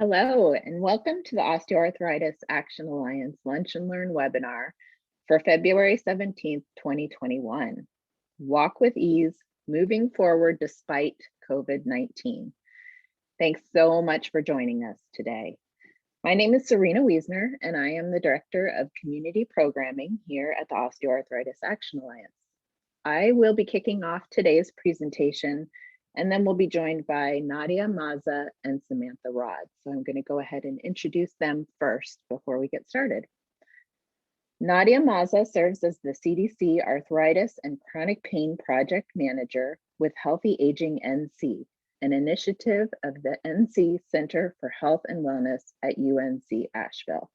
Hello, and welcome to the Osteoarthritis Action Alliance Lunch and Learn webinar for February 17th, 2021. Walk with Ease, Moving Forward Despite COVID-19. Thanks so much for joining us today. My name is Serena Wiesner, and I am the Director of Community Programming here at the Osteoarthritis Action Alliance. I will be kicking off today's presentation, and then we'll be joined by Nadia Maza and Samantha Rod. So I'm going to go ahead and introduce them first before we get started. Nadia Maza serves as the CDC Arthritis and Chronic Pain Project Manager with Healthy Aging NC, an initiative of the NC Center for Health and Wellness at UNC Asheville.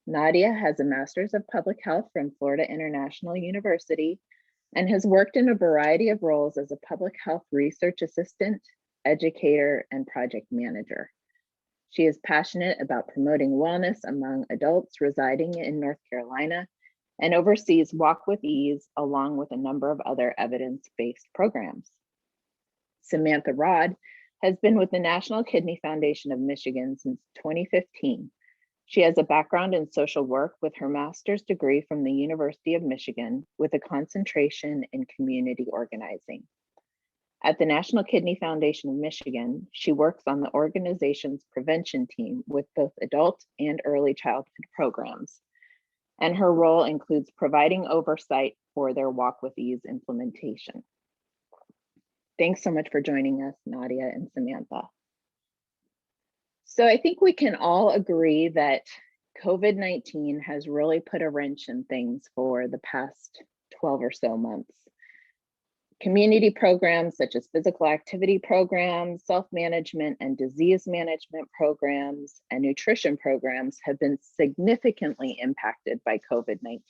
Nadia has a Master's of Public Health from Florida International University and has worked in a variety of roles as a public health research assistant, educator, and project manager. She is passionate about promoting wellness among adults residing in North Carolina and oversees Walk with Ease along with a number of other evidence-based programs. Samantha Rod has been with the National Kidney Foundation of Michigan since 2015. She has a background in social work with her master's degree from the University of Michigan with a concentration in community organizing. At the National Kidney Foundation of Michigan, she works on the organization's prevention team with both adult and early childhood programs. And her role includes providing oversight for their Walk with Ease implementation. Thanks so much for joining us, Nadia and Samantha. So I think we can all agree that COVID-19 has really put a wrench in things for the past 12 or so months. Community programs such as physical activity programs, self-management and disease management programs, and nutrition programs have been significantly impacted by COVID-19.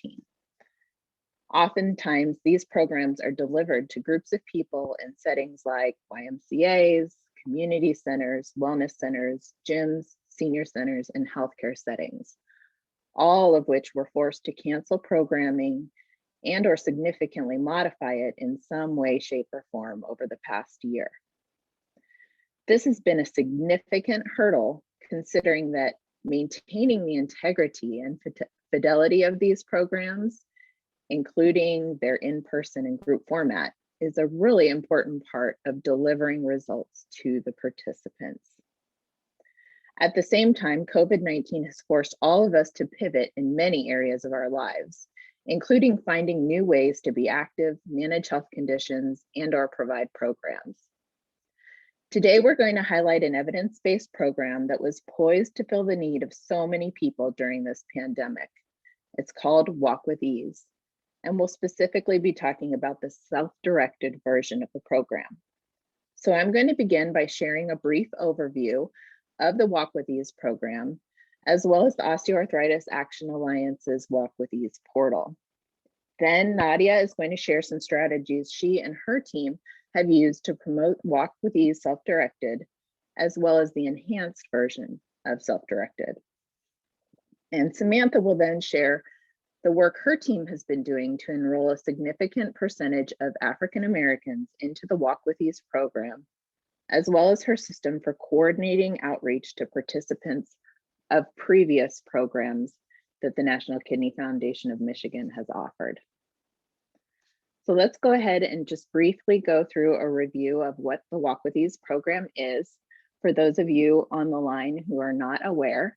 Oftentimes, these programs are delivered to groups of people in settings like YMCAs, community centers, wellness centers, gyms, senior centers, and healthcare settings, all of which were forced to cancel programming and or significantly modify it in some way, shape, or form over the past year. This has been a significant hurdle considering that maintaining the integrity and fidelity of these programs, including their in-person and group format, is a really important part of delivering results to the participants. At the same time, COVID-19 has forced all of us to pivot in many areas of our lives, including finding new ways to be active, manage health conditions, and or provide programs. Today, we're going to highlight an evidence-based program that was poised to fill the need of so many people during this pandemic. It's called Walk with Ease, and we'll specifically be talking about the self-directed version of the program. So I'm going to begin by sharing a brief overview of the Walk with Ease program, as well as the Osteoarthritis Action Alliance's Walk with Ease portal. Then Nadia is going to share some strategies she and her team have used to promote Walk with Ease self-directed, as well as the enhanced version of self-directed. And Samantha will then share the work her team has been doing to enroll a significant percentage of African Americans into the Walk with Ease program, as well as her system for coordinating outreach to participants of previous programs that the National Kidney Foundation of Michigan has offered. So let's go ahead and just briefly go through a review of what the Walk with Ease program is for those of you on the line who are not aware.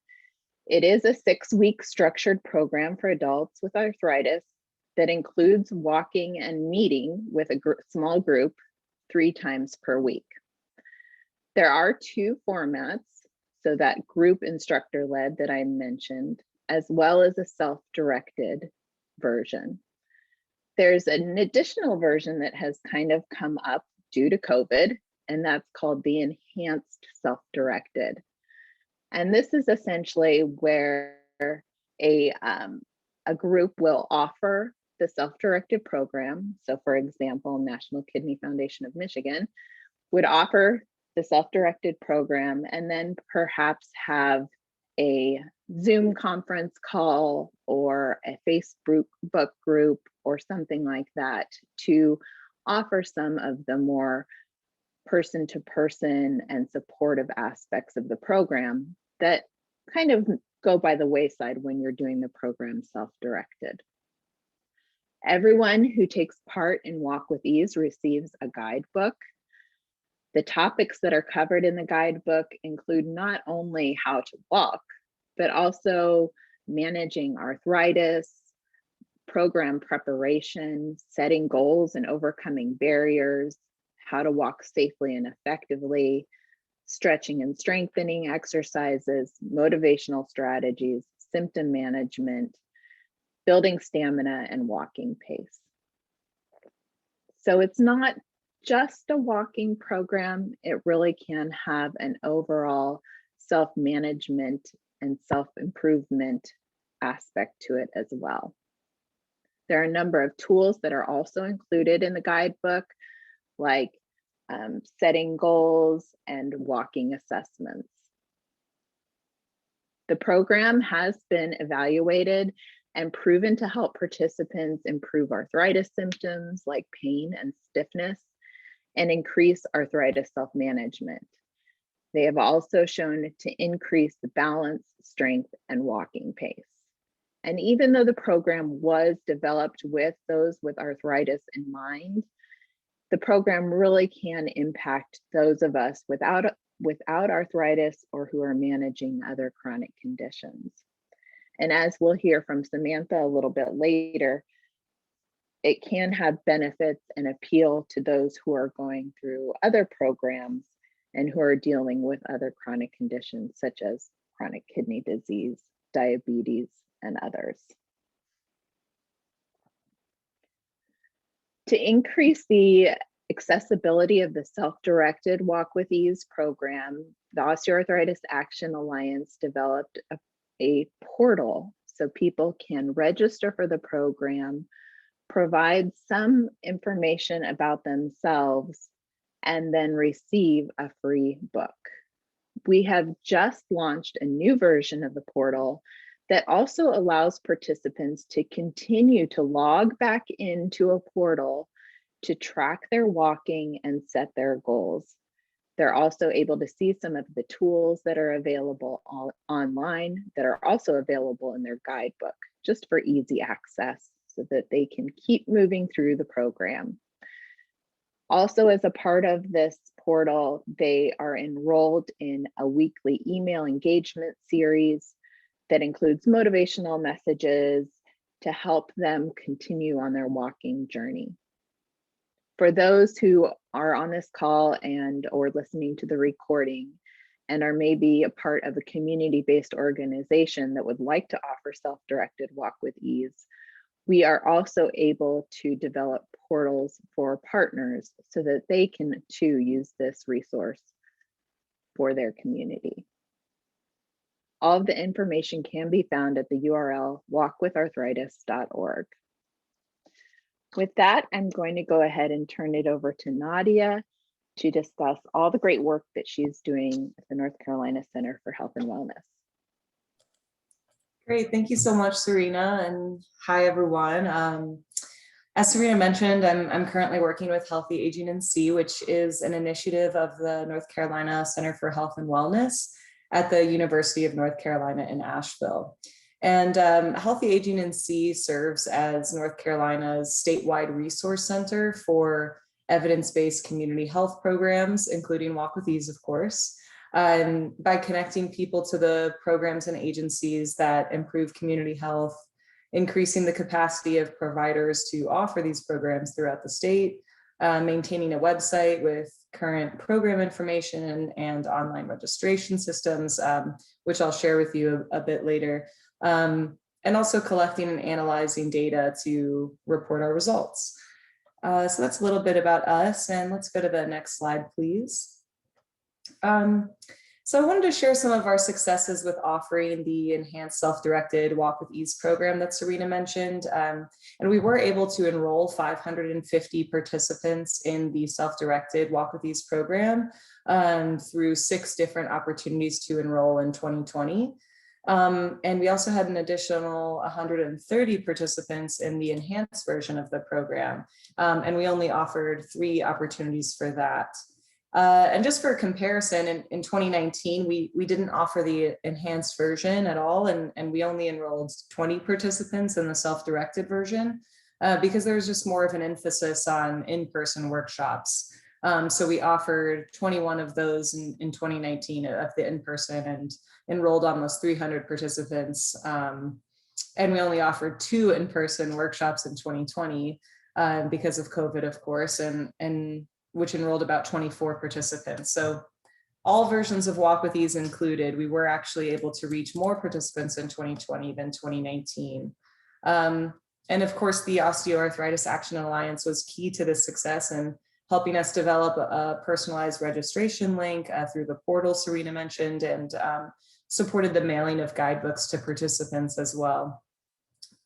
It is a 6-week structured program for adults with arthritis that includes walking and meeting with a small group 3 times per week. There are 2 formats, so that group instructor-led that I mentioned, as well as a self-directed version. There's an additional version that has kind of come up due to COVID, and that's called the enhanced self-directed. And this is essentially where a group will offer the self-directed program. So for example, National Kidney Foundation of Michigan would offer the self-directed program and then perhaps have a Zoom conference call or a Facebook group or something like that to offer some of the more person-to-person and supportive aspects of the program that kind of go by the wayside when you're doing the program self-directed. Everyone who takes part in Walk with Ease receives a guidebook. The topics that are covered in the guidebook include not only how to walk, but also managing arthritis, program preparation, setting goals and overcoming barriers, how to walk safely and effectively, stretching and strengthening exercises, motivational strategies, symptom management, building stamina, and walking pace. So it's not just a walking program, it really can have an overall self-management and self-improvement aspect to it as well. There are a number of tools that are also included in the guidebook, like setting goals and walking assessments. The program has been evaluated and proven to help participants improve arthritis symptoms like pain and stiffness and increase arthritis self-management. They have also shown to increase the balance, strength, and walking pace. And even though the program was developed with those with arthritis in mind, the program really can impact those of us without arthritis or who are managing other chronic conditions. And as we'll hear from Samantha a little bit later, it can have benefits and appeal to those who are going through other programs and who are dealing with other chronic conditions such as chronic kidney disease, diabetes, and others. To increase the accessibility of the self-directed Walk with Ease program, the Osteoarthritis Action Alliance developed a portal so people can register for the program, provide some information about themselves, and then receive a free book. We have just launched a new version of the portal that also allows participants to continue to log back into a portal to track their walking and set their goals. They're also able to see some of the tools that are available online that are also available in their guidebook, just for easy access so that they can keep moving through the program. Also, as a part of this portal, they are enrolled in a weekly email engagement series that includes motivational messages to help them continue on their walking journey. For those who are on this call and or listening to the recording and are maybe a part of a community-based organization that would like to offer self-directed Walk with Ease, we are also able to develop portals for partners so that they can too use this resource for their community. All of the information can be found at the URL walkwitharthritis.org. With that, I'm going to go ahead and turn it over to Nadia to discuss all the great work that she's doing at the North Carolina Center for Health and Wellness. Great, thank you so much, Serena, and hi everyone. As Serena mentioned, I'm currently working with Healthy Aging in C, which is an initiative of the North Carolina Center for Health and Wellness at the University of North Carolina in Asheville. And Healthy Aging in C serves as North Carolina's statewide resource center for evidence-based community health programs, including Walk with Ease, of course. By connecting people to the programs and agencies that improve community health, increasing the capacity of providers to offer these programs throughout the state, maintaining a website with current program information and online registration systems, which I'll share with you a bit later, and also collecting and analyzing data to report our results. So that's a little bit about us, and let's go to the next slide, please. So I wanted to share some of our successes with offering the enhanced self-directed Walk with Ease program that Serena mentioned. And we were able to enroll 550 participants in the self-directed Walk with Ease program through 6 different opportunities to enroll in 2020. And we also had an additional 130 participants in the enhanced version of the program. And we only offered 3 opportunities for that. And just for comparison, in 2019, we didn't offer the enhanced version at all, and we only enrolled 20 participants in the self-directed version because there was just more of an emphasis on in-person workshops. So we offered 21 of those in 2019 of the in-person and enrolled almost 300 participants. And we only offered 2 in-person workshops in 2020 because of COVID, of course, and which enrolled about 24 participants. So all versions of Walk with Ease included, we were actually able to reach more participants in 2020 than 2019. And of course, the Osteoarthritis Action Alliance was key to this success and helping us develop a personalized registration link through the portal Serena mentioned, and supported the mailing of guidebooks to participants as well.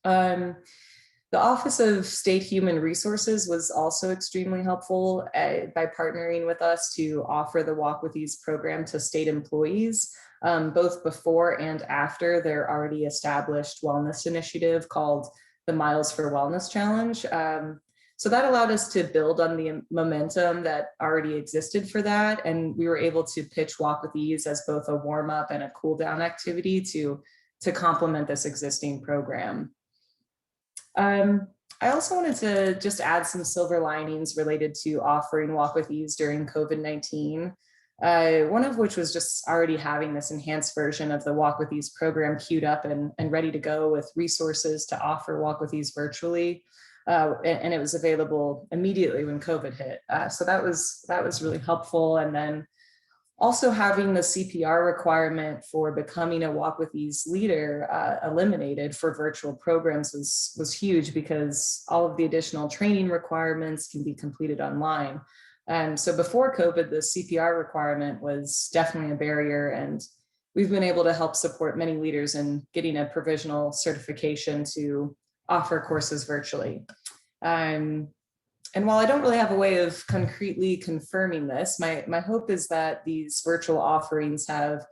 The Office of State Human Resources was also extremely helpful by partnering with us to offer the Walk with Ease program to state employees, both before and after their already established wellness initiative called the Miles for Wellness Challenge. So that allowed us to build on the momentum that already existed for that. And we were able to pitch Walk with Ease as both a warm up and a cool down activity to complement this existing program. I also wanted to just add some silver linings related to offering Walk with Ease during COVID-19. One of which was just already having this enhanced version of the Walk with Ease program queued up and ready to go with resources to offer Walk with Ease virtually. And it was available immediately when COVID hit. So that was really helpful. And then also having the CPR requirement for becoming a Walk with Ease leader eliminated for virtual programs was huge, because all of the additional training requirements can be completed online. And so before COVID, the CPR requirement was definitely a barrier, and we've been able to help support many leaders in getting a provisional certification to offer courses virtually. And while I don't really have a way of concretely confirming this, my hope is that these virtual offerings have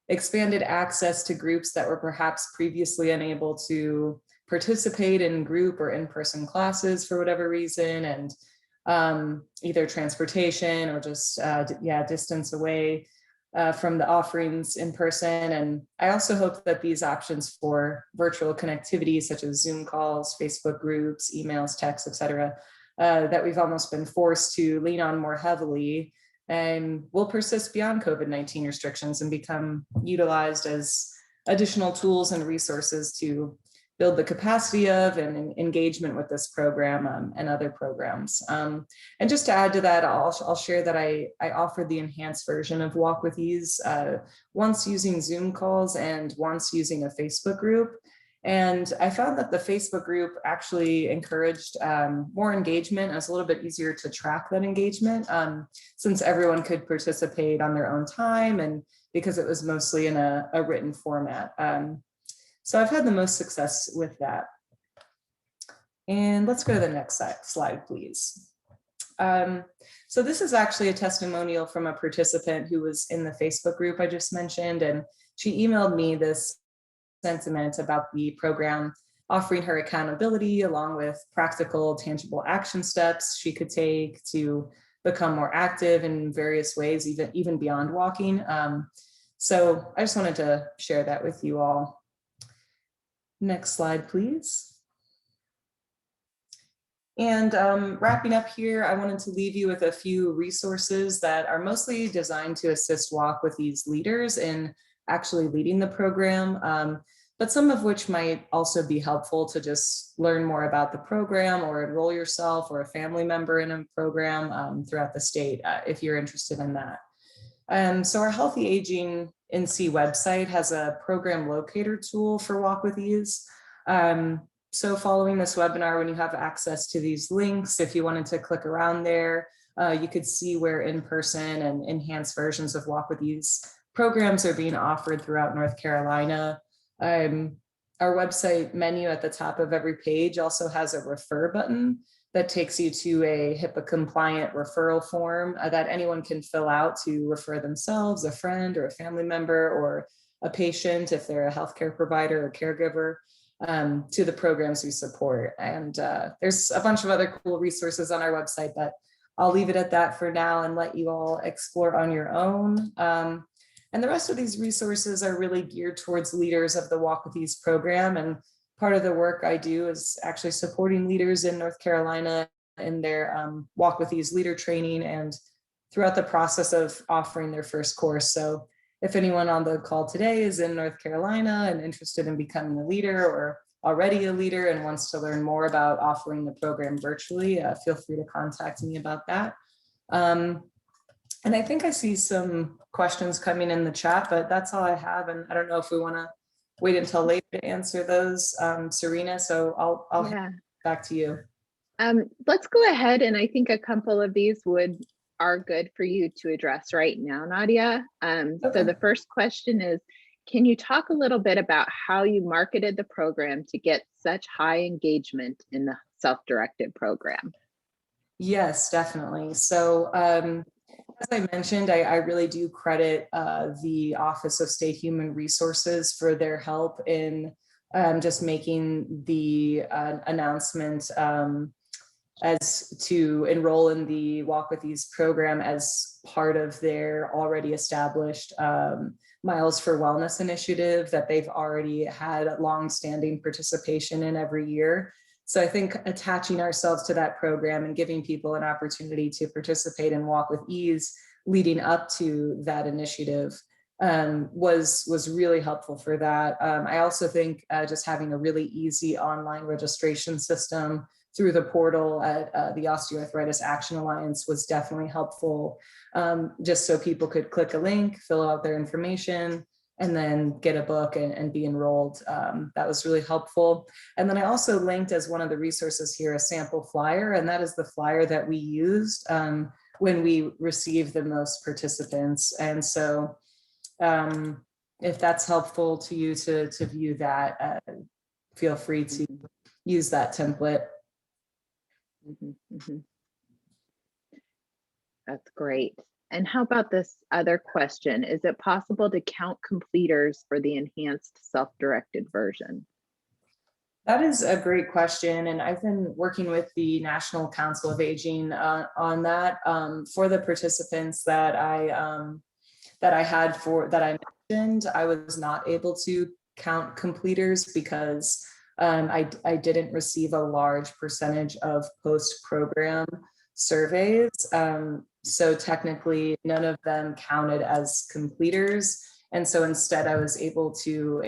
expanded access to groups that were perhaps previously unable to participate in group or in-person classes for whatever reason, and either transportation or just distance away from the offerings in person. And I also hope that these options for virtual connectivity, such as Zoom calls, Facebook groups, emails, texts, etc., that we've almost been forced to lean on more heavily, and will persist beyond COVID-19 restrictions and become utilized as additional tools and resources to build the capacity of and engagement with this program and other programs. And just to add to that, I'll share that I offered the enhanced version of Walk with Ease once using Zoom calls and once using a Facebook group. And I found that the Facebook group actually encouraged more engagement. It was a little bit easier to track that engagement since everyone could participate on their own time, and because it was mostly in a written format. So I've had the most success with that. And let's go to the next slide, please. So this is actually a testimonial from a participant who was in the Facebook group I just mentioned, and she emailed me this sentiment about the program offering her accountability along with practical, tangible action steps she could take to become more active in various ways, even beyond walking. So I just wanted to share that with you all. Next slide, please. And wrapping up here, I wanted to leave you with a few resources that are mostly designed to assist Walk with Ease leaders in actually leading the program, but some of which might also be helpful to just learn more about the program or enroll yourself or a family member in a program throughout the state if you're interested in that. So our Healthy Aging NC website has a program locator tool for Walk with Ease. So following this webinar, when you have access to these links, if you wanted to click around there, you could see where in-person and enhanced versions of Walk with Ease programs are being offered throughout North Carolina. Our website menu at the top of every page also has a refer button that takes you to a HIPAA compliant referral form that anyone can fill out to refer themselves, a friend or a family member, or a patient if they're a healthcare provider or caregiver, to the programs we support. And there's a bunch of other cool resources on our website, but I'll leave it at that for now and let you all explore on your own. And the rest of these resources are really geared towards leaders of the Walk with Ease program. And part of the work I do is actually supporting leaders in North Carolina in their Walk with Ease leader training and throughout the process of offering their first course. So if anyone on the call today is in North Carolina and interested in becoming a leader or already a leader and wants to learn more about offering the program virtually, feel free to contact me about that. And I think I see some questions coming in the chat, but that's all I have. And I don't know if we want to wait until later to answer those, Serena. So I'll hand it back to you. Let's go ahead, and I think a couple of these are good for you to address right now, Nadia. Okay. So the first question is, can you talk a little bit about how you marketed the program to get such high engagement in the self-directed program? Yes, definitely. So as I mentioned, I really do credit the Office of State Human Resources for their help in just making the announcement as to enroll in the Walk with Ease program as part of their already established Miles for Wellness initiative that they've already had long-standing participation in every year. So I think attaching ourselves to that program and giving people an opportunity to participate and Walk with Ease leading up to that initiative was really helpful for that. I also think just having a really easy online registration system through the portal at the Osteoarthritis Action Alliance was definitely helpful, just so people could click a link, fill out their information, and then get a book and be enrolled. That was really helpful. And then I also linked as one of the resources here a sample flyer, and that is the flyer that we used when we received the most participants. And so if that's helpful to you to view that, feel free to use that template. That's great. And how about this other question? Is it possible to count completers for the enhanced self-directed version? That is a great question. And I've been working with the National Council of Aging on that. For the participants that I mentioned, I was not able to count completers because I didn't receive a large percentage of post-program surveys. So technically none of them counted as completers. And so instead I was able to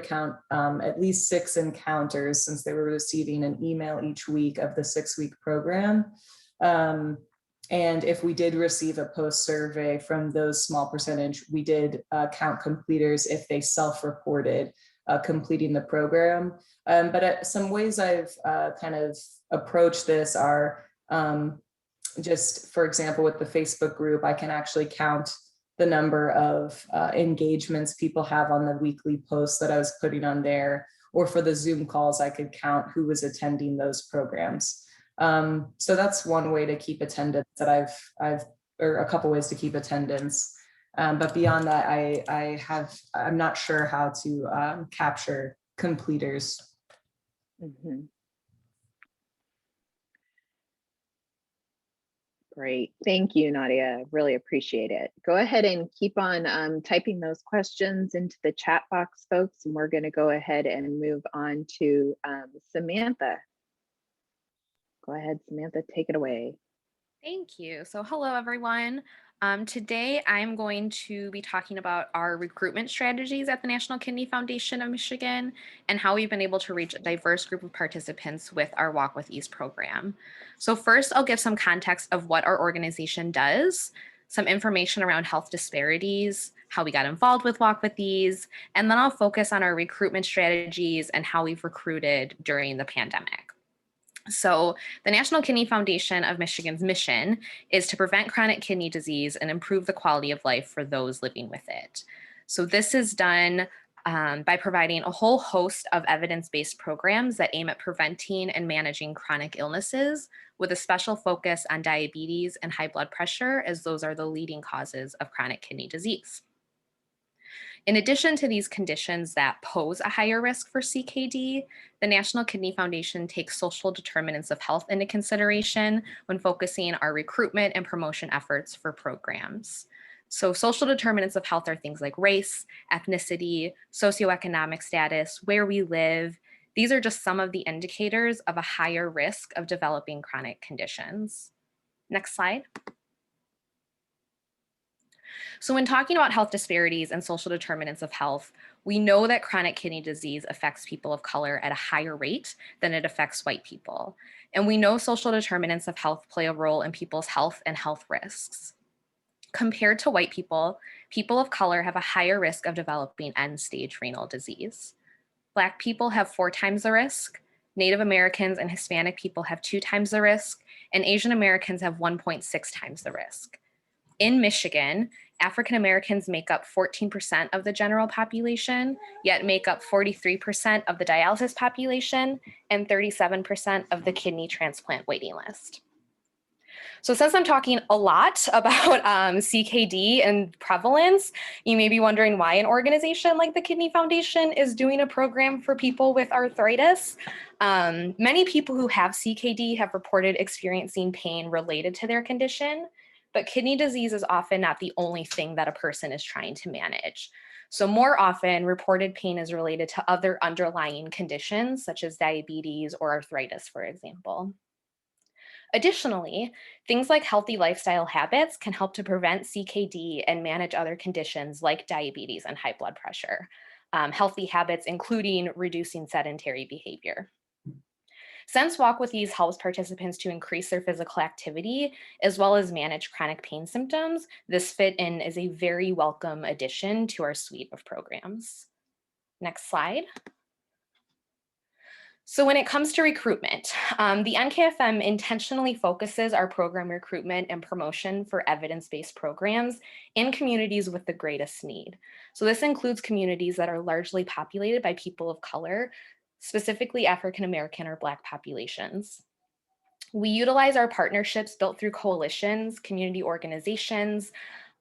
count at least 6 encounters, since they were receiving an email each week of the 6-week program. And if we did receive a post survey from those small percentage, we did count completers if they self-reported completing the program. But some ways I've kind of approached this are just, for example, with the Facebook group, I can actually count the number of engagements people have on the weekly posts that I was putting on there, or for the Zoom calls, I could count who was attending those programs. So that's one way to keep attendance that or a couple ways to keep attendance. But beyond that, I'm not sure how to capture completers. Great. Thank you, Nadia. Really appreciate it. Go ahead and keep on typing those questions into the chat box, folks, and we're going to go ahead and move on to Samantha. Go ahead, Samantha, take it away. Thank you. So hello, everyone. Today, I'm going to be talking about our recruitment strategies at the National Kidney Foundation of Michigan and how we've been able to reach a diverse group of participants with our Walk with Ease program. So first, I'll give some context of what our organization does, some information around health disparities, how we got involved with Walk with Ease, and then I'll focus on our recruitment strategies and how we've recruited during the pandemic. So the National Kidney Foundation of Michigan's mission is to prevent chronic kidney disease and improve the quality of life for those living with it. So this is done by providing a whole host of evidence-based programs that aim at preventing and managing chronic illnesses with a special focus on diabetes and high blood pressure, as those are the leading causes of chronic kidney disease. In addition to these conditions that pose a higher risk for CKD, the National Kidney Foundation takes social determinants of health into consideration when focusing our recruitment and promotion efforts for programs. So social determinants of health are things like race, ethnicity, socioeconomic status, where we live. These are just some of the indicators of a higher risk of developing chronic conditions. Next slide. So when talking about health disparities and social determinants of health, we know that chronic kidney disease affects people of color at a higher rate than it affects white people. And we know social determinants of health play a role in people's health and health risks. Compared to white people, people of color have a higher risk of developing end-stage renal disease. Black people have 4 times the risk, Native Americans and Hispanic people have 2 times the risk, and Asian Americans have 1.6 times the risk. In Michigan, African Americans make up 14% of the general population, yet make up 43% of the dialysis population and 37% of the kidney transplant waiting list. So since I'm talking a lot about CKD and prevalence, you may be wondering why an organization like the Kidney Foundation is doing a program for people with arthritis. Many people who have CKD have reported experiencing pain related to their condition, but kidney disease is often not the only thing that a person is trying to manage. So more often, reported pain is related to other underlying conditions, such as diabetes or arthritis, for example. Additionally, things like healthy lifestyle habits can help to prevent CKD and manage other conditions like diabetes and high blood pressure. Healthy habits including reducing sedentary behavior. Since Walk With Ease helps participants to increase their physical activity as well as manage chronic pain symptoms, this fit in is a very welcome addition to our suite of programs. Next slide. So when it comes to recruitment, the NKFM intentionally focuses our program recruitment and promotion for evidence-based programs in communities with the greatest need. So this includes communities that are largely populated by people of color, specifically African American or Black populations. We utilize our partnerships built through coalitions, community organizations,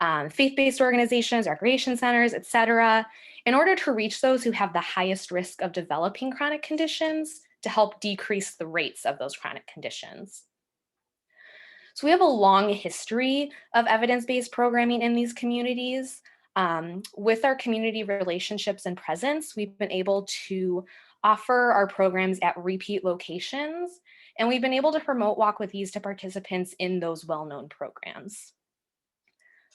faith-based organizations, recreation centers, et cetera, in order to reach those who have the highest risk of developing chronic conditions to help decrease the rates of those chronic conditions. So we have a long history of evidence-based programming in these communities. With our community relationships and presence, we've been able to offer our programs at repeat locations, and we've been able to promote Walk With Ease to participants in those well-known programs.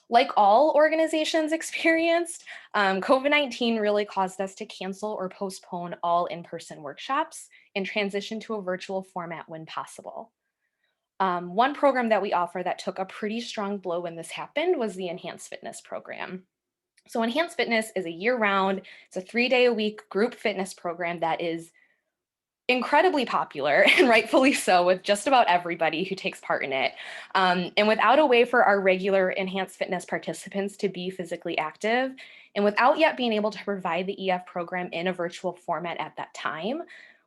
Like all organizations experienced, COVID-19 really caused us to cancel or postpone all in-person workshops and transition to a virtual format when possible. One program that we offer that took a pretty strong blow when this happened was the Enhanced Fitness program. So Enhanced Fitness is a year-round, it's a 3-day-a-week group fitness program that is incredibly popular, and rightfully so, with just about everybody who takes part in it. And without a way for our regular Enhanced Fitness participants to be physically active, and without yet being able to provide the EF program in a virtual format at that time,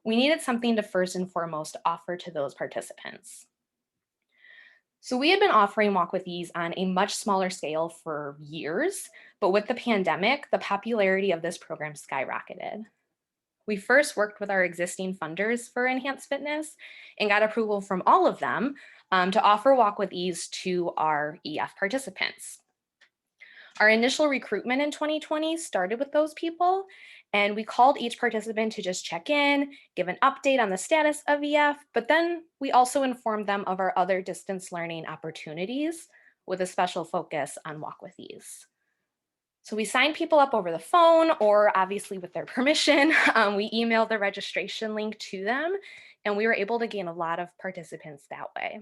we needed something to first and foremost offer to those participants. So we had been offering Walk With Ease on a much smaller scale for years, but with the pandemic, the popularity of this program skyrocketed. We first worked with our existing funders for Enhanced Fitness and got approval from all of them to offer Walk With Ease to our EF participants. Our initial recruitment in 2020 started with those people, and we called each participant to just check in, give an update on the status of EF, but then we also informed them of our other distance learning opportunities with a special focus on Walk With Ease. So we signed people up over the phone, or obviously with their permission, we emailed the registration link to them, and we were able to gain a lot of participants that way.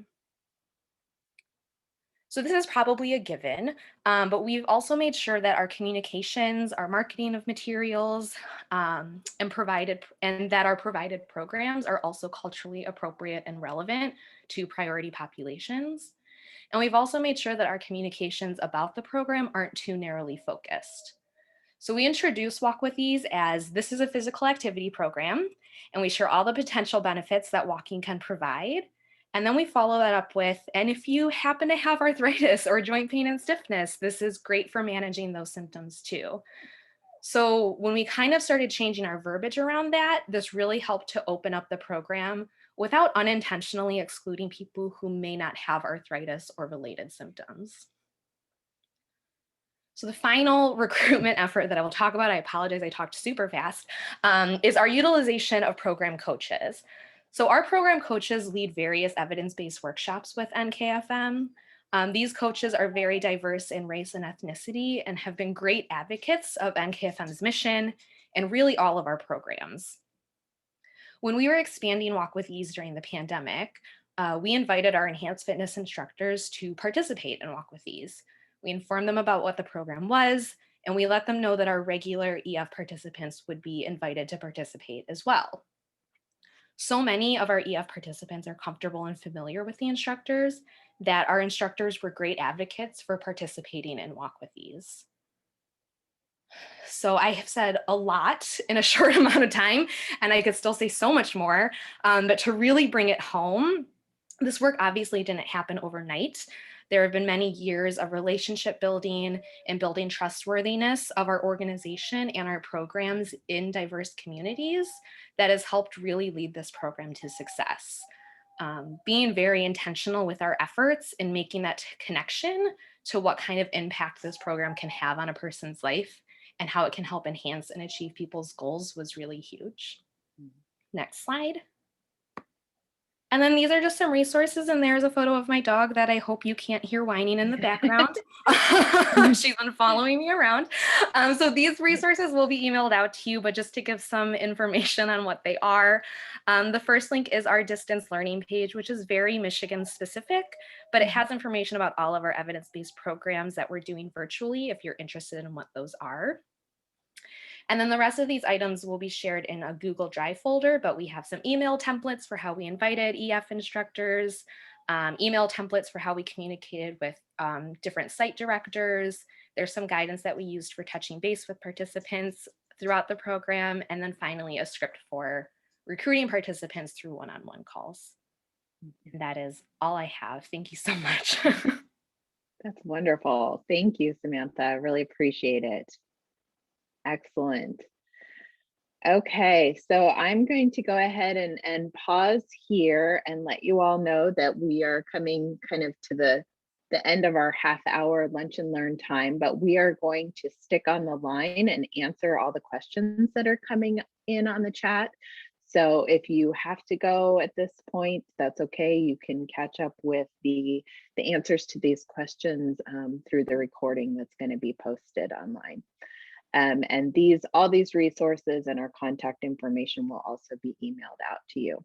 So this is probably a given, but we've also made sure that our communications, our marketing of materials, and that our provided programs are also culturally appropriate and relevant to priority populations. And we've also made sure that our communications about the program aren't too narrowly focused. So we introduce Walk With Ease as this is a physical activity program, and we share all the potential benefits that walking can provide. And then we follow that up with, and if you happen to have arthritis or joint pain and stiffness, this is great for managing those symptoms too. So when we kind of started changing our verbiage around that, this really helped to open up the program without unintentionally excluding people who may not have arthritis or related symptoms. So the final recruitment effort that I will talk about, I apologize, I talked super fast, is our utilization of program coaches. So our program coaches lead various evidence-based workshops with NKFM. These coaches are very diverse in race and ethnicity and have been great advocates of NKFM's mission and really all of our programs. When we were expanding Walk with Ease during the pandemic, we invited our enhanced fitness instructors to participate in Walk with Ease. We informed them about what the program was, and we let them know that our regular EF participants would be invited to participate as well. So many of our EF participants are comfortable and familiar with the instructors that our instructors were great advocates for participating in Walk with Ease. So I have said a lot in a short amount of time, and I could still say so much more, but to really bring it home, this work obviously didn't happen overnight. There have been many years of relationship building and building trustworthiness of our organization and our programs in diverse communities that has helped really lead this program to success. Being very intentional with our efforts and making that connection to what kind of impact this program can have on a person's life and how it can help enhance and achieve people's goals was really huge. Next slide. And then these are just some resources, and there's a photo of my dog that I hope you can't hear whining in the background. She's been following me around. So these resources will be emailed out to you, but just to give some information on what they are. The first link is our distance learning page, which is very Michigan specific, but it has information about all of our evidence-based programs that we're doing virtually if you're interested in what those are. And then the rest of these items will be shared in a Google Drive folder, but we have some email templates for how we invited EF instructors, email templates for how we communicated with different site directors. There's some guidance that we used for touching base with participants throughout the program. And then finally, a script for recruiting participants through one-on-one calls. And that is all I have. Thank you so much. That's wonderful. Thank you, Samantha. I really appreciate it. Excellent. Okay, so I'm going to go ahead and pause here and let you all know that we are coming kind of to the end of our half-hour lunch and learn time, but we are going to stick on the line and answer all the questions that are coming in on the chat. So if you have to go at this point, that's okay. You can catch up with the answers to these questions through the recording that's going to be posted online. And all these resources and our contact information will also be emailed out to you.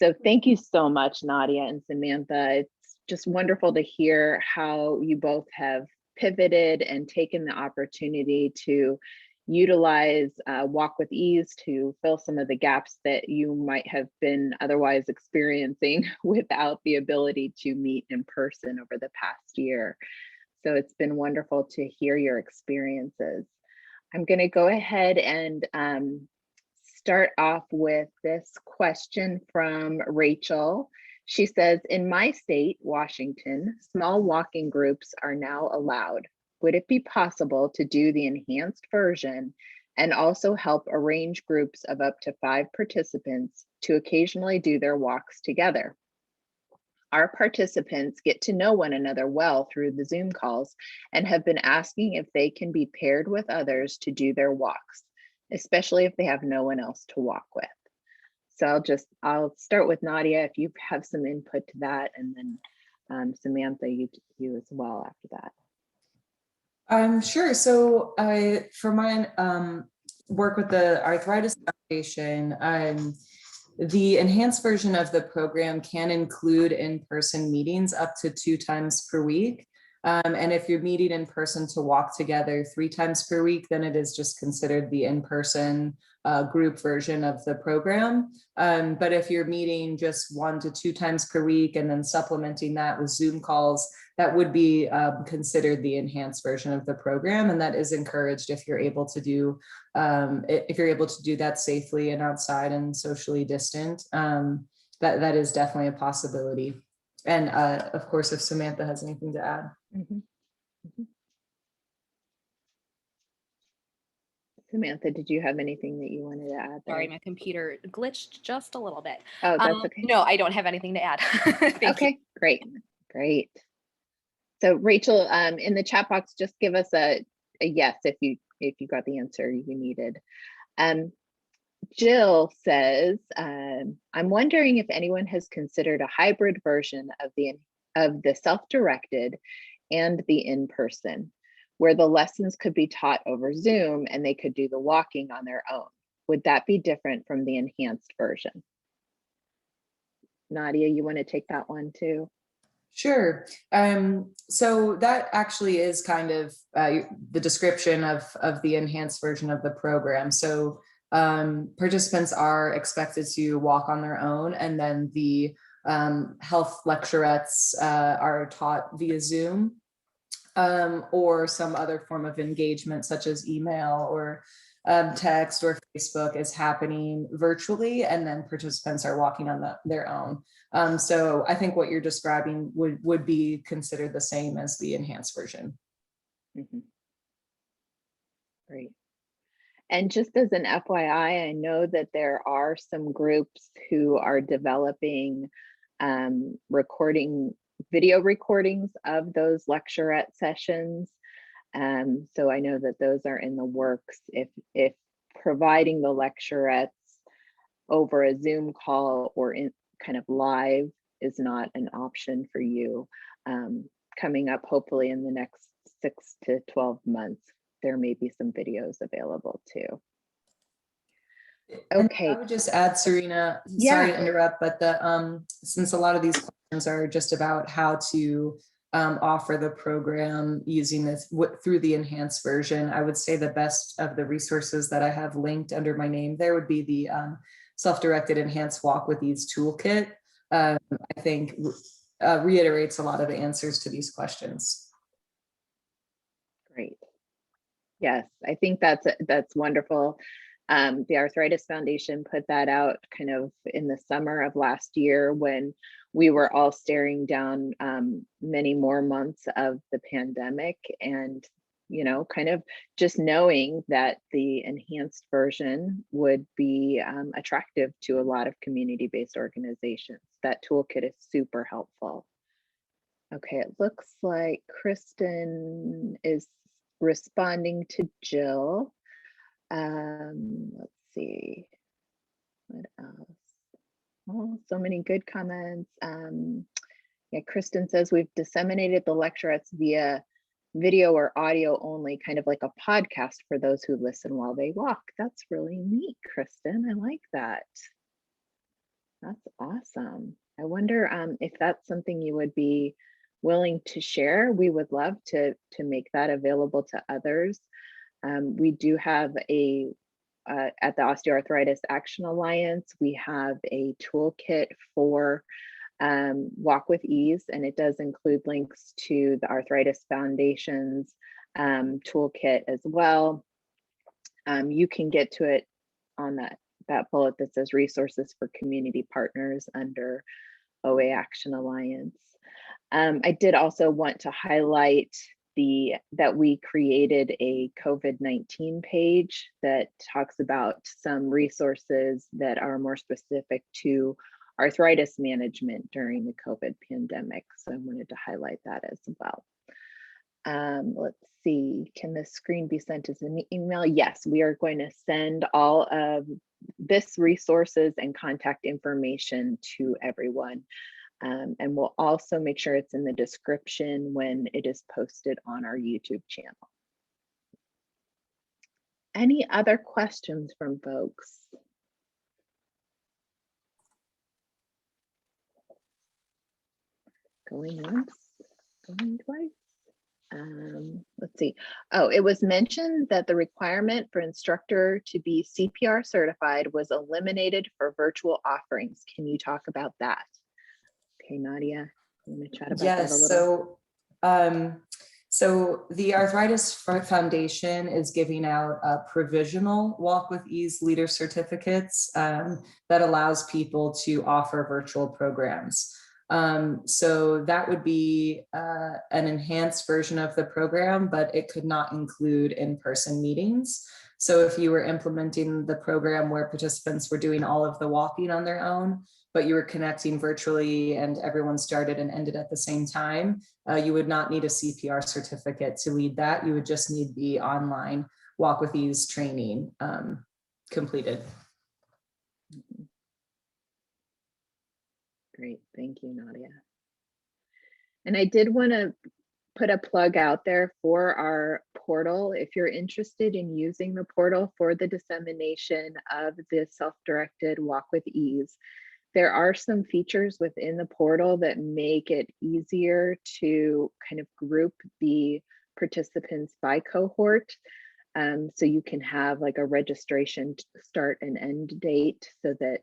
So thank you so much, Nadia and Samantha. It's just wonderful to hear how you both have pivoted and taken the opportunity to utilize Walk with Ease to fill some of the gaps that you might have been otherwise experiencing without the ability to meet in person over the past year. So it's been wonderful to hear your experiences. I'm going to go ahead and start off with this question from Rachel. She says, in my state, Washington, small walking groups are now allowed. Would it be possible to do the enhanced version and also help arrange groups of up to 5 participants to occasionally do their walks together? Our participants get to know one another well through the Zoom calls and have been asking if they can be paired with others to do their walks, especially if they have no one else to walk with. So I'll start with Nadia if you have some input to that, and then Samantha, you as well after that. Sure. So for my work with the Arthritis Foundation, the enhanced version of the program can include in-person meetings up to 2 times per week. And if you're meeting in person to walk together 3 times per week, then it is just considered the in-person group version of the program. But if you're meeting just 1 to 2 times per week and then supplementing that with Zoom calls, that would be considered the enhanced version of the program. And that is encouraged if you're able to do that safely and outside and socially distant. That is definitely a possibility. And of course, if Samantha has anything to add. Mm-hmm. Mm-hmm. Sure. So for my work with the Arthritis Foundation, the enhanced version of the program can include in-person meetings up to 2 times per week. And if you're meeting in person to walk together 3 times per week, then it is just considered the in-person group version of the program. And that is encouraged if you're able to do that safely and outside and socially distant. That is definitely a possibility. Samantha, did you have anything that you wanted to add there? Sorry, my computer glitched just a little bit. Oh, that's okay. No, I don't have anything to add. Thank Okay, you. great. So Rachel, in the chat box, just give us a yes if you got the answer you needed. Jill says, I'm wondering if anyone has considered a hybrid version of the self-directed and the in-person, where the lessons could be taught over Zoom and they could do the walking on their own. Would that be different from the enhanced version? Nadia, you want to take that one too? Sure. So that actually is kind of the description of the enhanced version of the program. So participants are expected to walk on their own, and then the health lecturettes are taught via Zoom or some other form of engagement, such as email or text or Facebook, is happening virtually, and then participants are walking on their own. So I think what you're describing would be considered the same as the enhanced version. Mm-hmm. Great. And just as an FYI, I know that there are some groups who are developing video recordings of those lecturette sessions. So I know that those are in the works. If providing the lecturettes over a Zoom call or in kind of live is not an option for you, coming up hopefully in the next 6 to 12 months, there may be some videos available too. Okay. And I would just add, Serena, sorry to interrupt, but since a lot of these questions are just about how to offer the program using this through the enhanced version, I would say the best of the resources that I have linked under my name there would be the self-directed enhanced walk with ease toolkit. I think reiterates a lot of the answers to these questions. Great. Yes, I think that's wonderful. The Arthritis Foundation put that out kind of in the summer of last year when we were all staring down many more months of the pandemic, and kind of just knowing that the enhanced version would be attractive to a lot of community-based organizations. That toolkit is super helpful. Okay, it looks like Kristen is responding to Jill. Let's see, what else? Oh, so many good comments. Yeah, Kristen says we've disseminated the lecturettes via video or audio only, kind of like a podcast for those who listen while they walk. That's really neat, Kristen. I like that. That's awesome. I wonder if that's something you would be willing to share. We would love to make that available to others. We do have at the Osteoarthritis Action Alliance, we have a toolkit for Walk with Ease, and it does include links to the Arthritis Foundation's toolkit as well. You can get to it on that bullet that says resources for community partners under OAAA Action Alliance. I did also want to highlight that we created a COVID-19 page that talks about some resources that are more specific to arthritis management during the COVID pandemic. So I wanted to highlight that as well. Let's see, can the screen be sent as an email? Yes, we are going to send all of this resources and contact information to everyone. And we'll also make sure it's in the description when it is posted on our YouTube channel. Any other questions from folks? Going once, going twice. Let's see. Oh, it was mentioned that the requirement for instructor to be CPR certified was eliminated for virtual offerings. Can you talk about that? Okay, Nadia, I'm going to chat about that a little. Yes, so the Arthritis Foundation is giving out provisional Walk with Ease leader certificates that allows people to offer virtual programs. So that would be an enhanced version of the program, but it could not include in-person meetings. So if you were implementing the program where participants were doing all of the walking on their own, but you were connecting virtually and everyone started and ended at the same time, you would not need a CPR certificate to lead that. You would just need the online Walk with Ease training completed. Great, thank you, Nadia. And I did want to put a plug out there for our portal. If you're interested in using the portal for the dissemination of the self-directed Walk with Ease, there are some features within the portal that make it easier to kind of group the participants by cohort. So you can have like a registration start and end date so that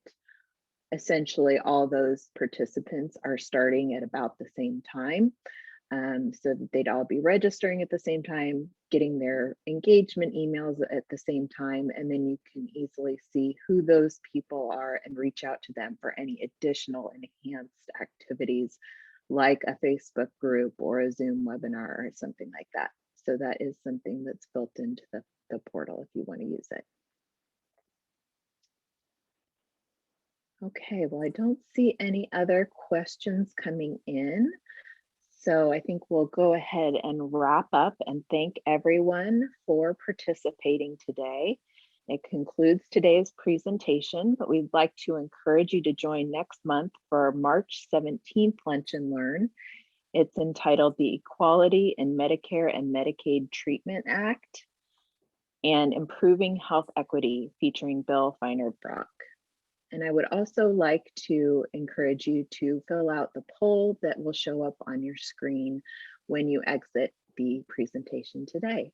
essentially all those participants are starting at about the same time. So that they'd all be registering at the same time, getting their engagement emails at the same time, and then you can easily see who those people are and reach out to them for any additional enhanced activities like a Facebook group or a Zoom webinar or something like that. So that is something that's built into the portal if you want to use it. Okay, well, I don't see any other questions coming in. So I think we'll go ahead and wrap up and thank everyone for participating today. It concludes today's presentation, but we'd like to encourage you to join next month for our March 17th Lunch and Learn. It's entitled the Equality in Medicare and Medicaid Treatment Act and Improving Health Equity, featuring Bill Feiner-Brock. And I would also like to encourage you to fill out the poll that will show up on your screen when you exit the presentation today.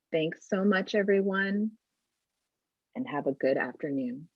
Thanks so much, everyone, and have a good afternoon.